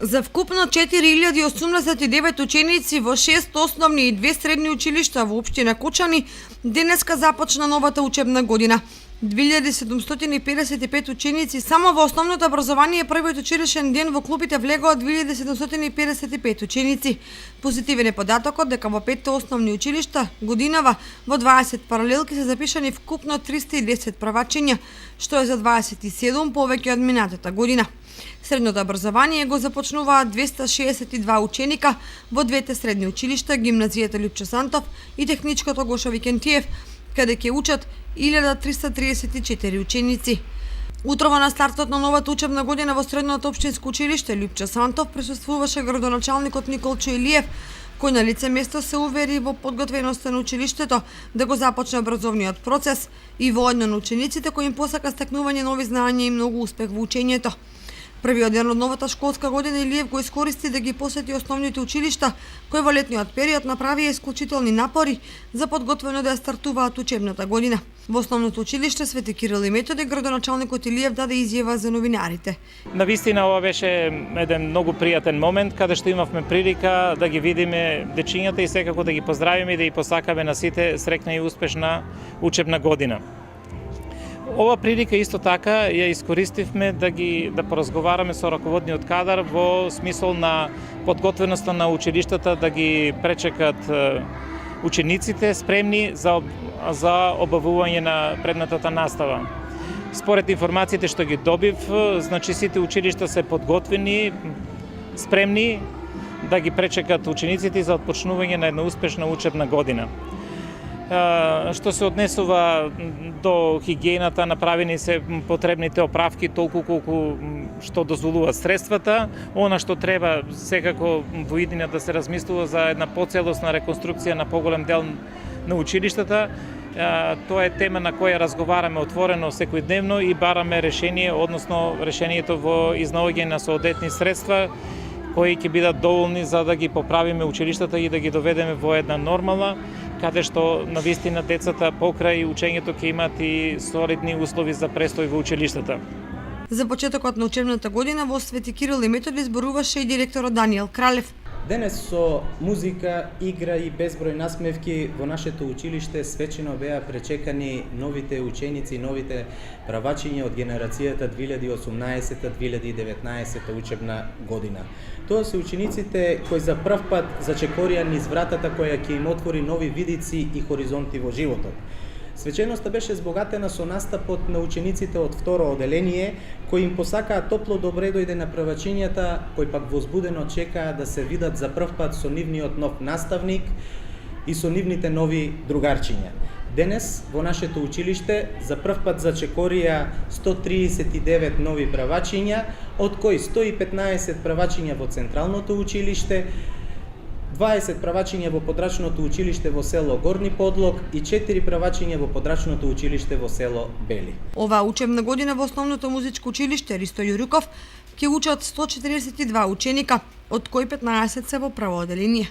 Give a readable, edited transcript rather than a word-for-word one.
За вкупно 4089 ученици во 6 основни и 2 средни училишта во општина Кочани денеска започна новата учебна година. 2755 ученици само во основното образование првиот училишен ден во клупите влегоа 2755 ученици. Позитивен е податокот дека во 5 основни училишта годинава во 20 паралелки се запишани вкупно 310 правачиња, што е за 27 повеќе од минатата година. Средното образование го започнуваат 262 ученика во двете средни училишта, гимназијата Лјупчо Сантов и техничкото Гошо Викентиев, каде ќе учат 1334 ученици. Утрово на стартот на новата учебна година во средното општинско училиште Лјупчо Сантов присуствуваше градоначалникот Николчо Илиев, кој на лице место се увери во подготвеноста на училиштето да го започне образовниот процес и воедно на учениците кои им посака стекнување нови знаења и многу успех во учењето. Првиот ден од новата школска година Илиев го искористи да ги посети основните училишта, кои во летниот период направија исклучителни напори за подготвено да ја стартуваат учебната година. Во основното училиште Свети Кирил и Методи градоначалникот Илиев даде изјава за новинарите. Навистина ова беше еден многу пријатен момент каде што имавме прилика да ги видиме дечињата и секако да ги поздравиме и да ги посакаме на сите среќна и успешна учебна година. Ова прилика исто така ја искористивме да поразговараме со раководниот кадар во смисол на подготвеноста на училиштата да ги пречекат учениците спремни за обавување на предметната настава. Според информациите што ги добив, значи сите училишта се подготвени, спремни да ги пречекат учениците за отпочнување на една успешна учебна година. Што се однесува до хигиената, направени се потребните оправки толку колку што дозволуваат средствата. Она што треба секако во иднина да се размислува за една поцелосна реконструкција на поголем дел на училиштата. Тоа е тема на која разговараме отворено секојдневно и бараме решение, односно решението во изнаоѓање на соодветни средства кои ќе бидат доволни за да ги поправиме училиштата и да ги доведеме во една нормална, каде што навистина децата покрај учењето ќе имаат и солидни услови за престој во училиштата. За почетокот на учебната година во Свети Кирил и Методи зборуваше и директорот Даниел Кралев. Денес со музика, игра и безброј насмевки во нашето училиште свечено беа пречекани новите ученици, новите правачиња од генерацијата 2018-2019 учебна година. Тоа се учениците кои за прв пат зачекорија низ вратата која ќе им отвори нови видици и хоризонти во животот. Свеченоста беше збогатена со настапот на учениците од второ оделение, кои им посакаа топло добре дојде на правачињата, кои пак возбудено чекаа да се видат за прв пат со нивниот нов наставник и со нивните нови другарчиња. Денес во нашето училиште за прв пат зачекорија 139 нови правачиња, од кои 115 правачиња во Централното училиште, 20 правачиња во подрачното училиште во село Горни Подлог и 4 правачиња во подрачното училиште во село Бели. Оваа учебна година во основното музичко училиште Ристо Јуриков ќе учат 142 ученика, од кои 15 се во прво оделение.